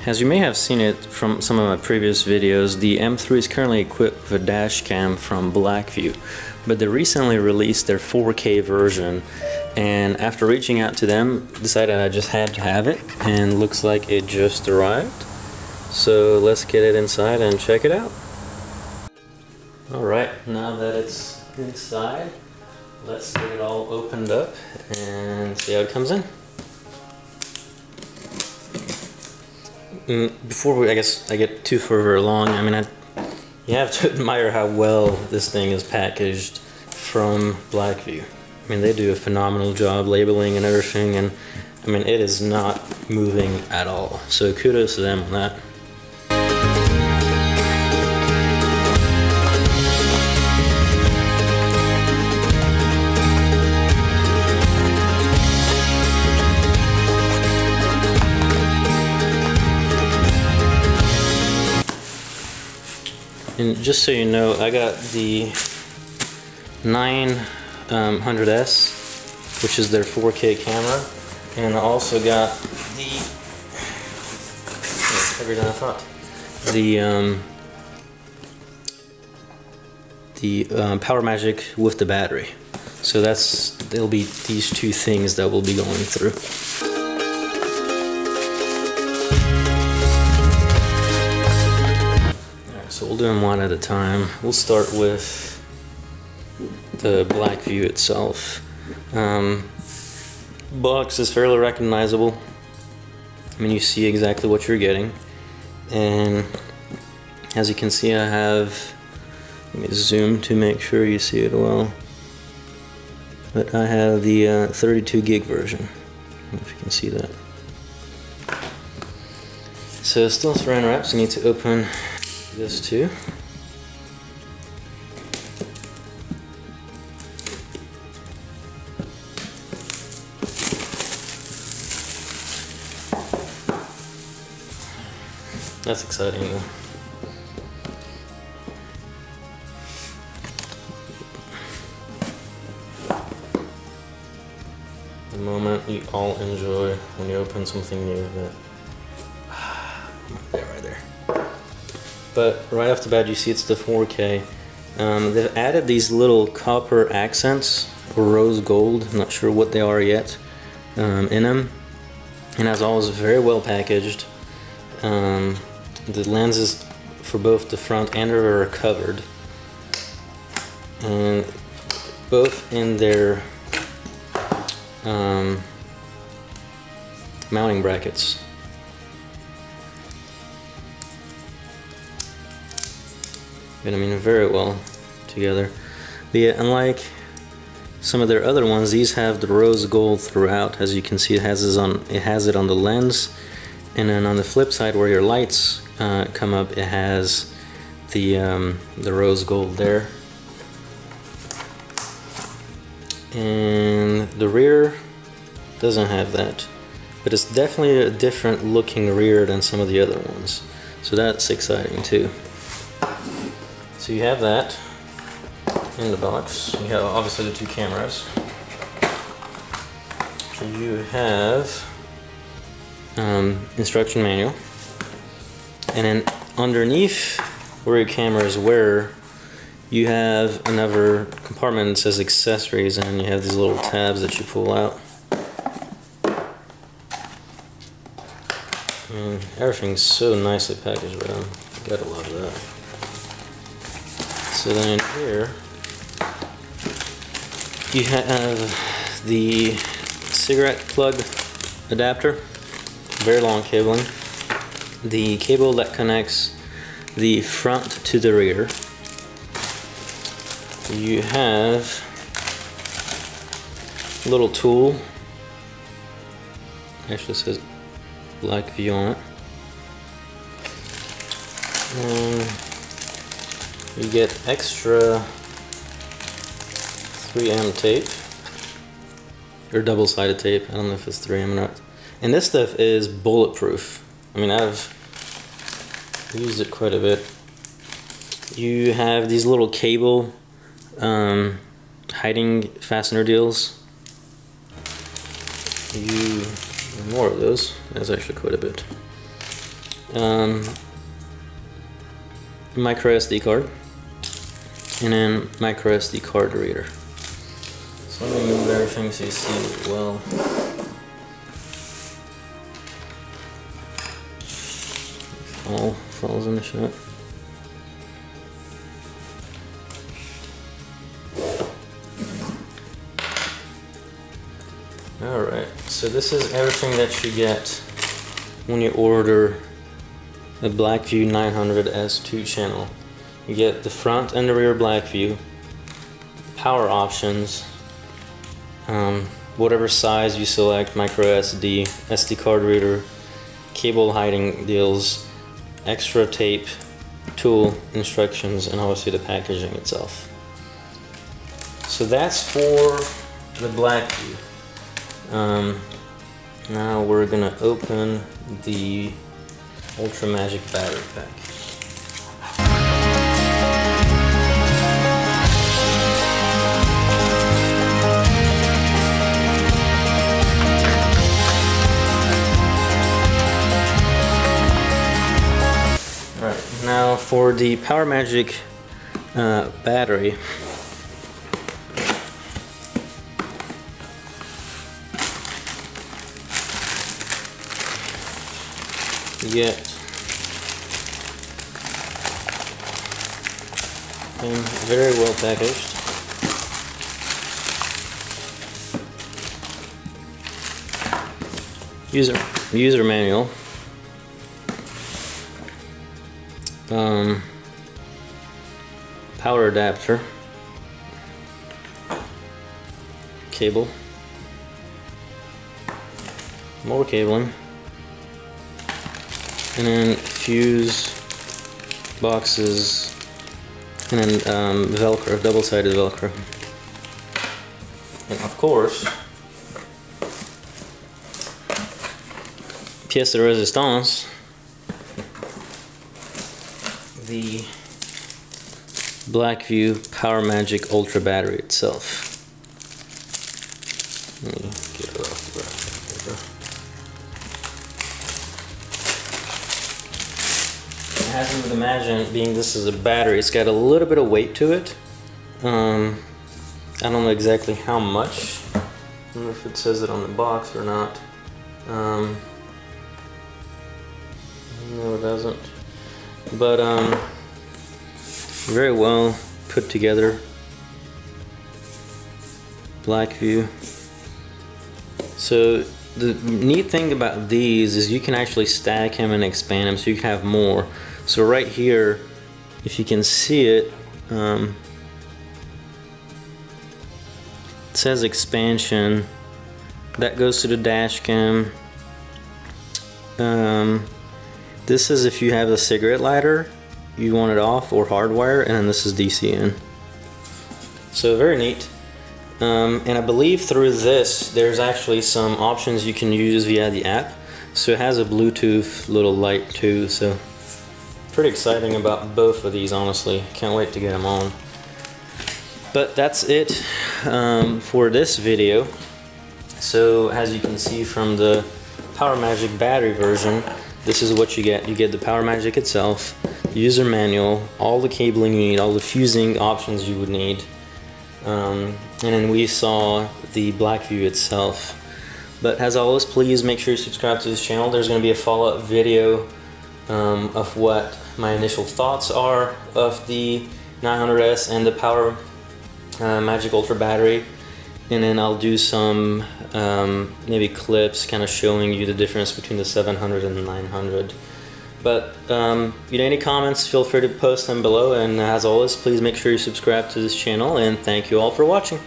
As you may have seen it from some of my previous videos, the M3 is currently equipped with a Dashcam from Blackvue, but they recently released their 4K version, and after reaching out to them, decided I just had to have it, and looks like it just arrived. So let's get it inside and check it out. Alright, now that it's inside, let's get it all opened up and see how it comes in. Before I get too further along, I mean, you have to admire how well this thing is packaged from Blackvue. I mean, they do a phenomenal job labeling and everything, and I mean, it is not moving at all. So kudos to them on that. And just so you know, I got the 900S, which is their 4K camera, and I also got the heavier than I thought. The Power Magic with the battery. So there'll be these two things that we'll be going through. So we'll do them one at a time. We'll start with the Blackvue itself. Box is fairly recognizable. I mean, you see exactly what you're getting. And as you can see, I have, let me zoom to make sure you see it well. But I have the 32 gig version. I don't know if you can see that. So still saran wraps, I need to open this too. That's exciting though. The moment you all enjoy when you open something new. Right there. But right off the bat, you see it's the 4K. They've added these little copper accents, or rose gold, I'm not sure what they are yet, in them. And as always, very well packaged. The lenses for both the front and rear are covered. And both in their mounting brackets. And I mean, very well together. But yeah, unlike some of their other ones, these have the rose gold throughout. As you can see, it has it on the lens, and then on the flip side where your lights come up, it has the rose gold there. And the rear doesn't have that, but it's definitely a different looking rear than some of the other ones. So that's exciting too. So you have that in the box. You have obviously the two cameras. You have instruction manual, and then underneath where your cameras were, you have another compartment that says accessories, and then you have these little tabs that you pull out. And everything's so nicely packaged around. You gotta love that. So then here you have the cigarette plug adapter, very long cabling, the cable that connects the front to the rear. You have a little tool, actually says Blackvue on it. And you get extra 3M tape, or double-sided tape. I don't know if it's 3M or not. And this stuff is bulletproof. I mean, I've used it quite a bit. You have these little cable hiding fastener deals. More of those. That's actually quite a bit. micro SD card, and then micro SD card reader. So let me move everything so you see it well. All falls in the shot. Alright, so this is everything that you get when you order the Blackvue 900S 2 channel. You get the front and the rear Blackvue, power options, whatever size you select, micro SD, SD card reader, cable hiding deals, extra tape, tool instructions, and obviously the packaging itself. So that's for the Blackvue. Now we're gonna open the Ultra Magic battery pack. Alright, now for the Power Magic battery. Get very well packaged. User manual. Power adapter. Cable. More cabling. And then fuse boxes, and then Velcro, double-sided Velcro. And of course, pièce de résistance, the Blackvue Power Magic Ultra battery itself. Let me get it off the back. As you would imagine, being this is a battery, it's got a little bit of weight to it. I don't know exactly how much. I don't know if it says it on the box or not. No, it doesn't. But very well put together. Blackvue. So the neat thing about these is you can actually stack them and expand them, so you can have more. So right here, if you can see it, it says expansion. That goes to the Dashcam. This is if you have a cigarette lighter, you want it off or hardwire, and then this is DC in. So very neat. And I believe through this, there's actually some options you can use via the app. So it has a Bluetooth little light too, so pretty exciting about both of these, honestly. Can't wait to get them on. But that's it for this video. So as you can see from the Power Magic battery version, this is what you get. You get the Power Magic itself, user manual, all the cabling you need, all the fusing options you would need. And then we saw the Blackvue itself. But as always, please make sure you subscribe to this channel. There's going to be a follow-up video of what my initial thoughts are of the 900S and the Power Magic Ultra battery, and then I'll do some maybe clips kind of showing you the difference between the 700 and the 900. But you know, any comments, feel free to post them below, and as always, please make sure you subscribe to this channel, and thank you all for watching.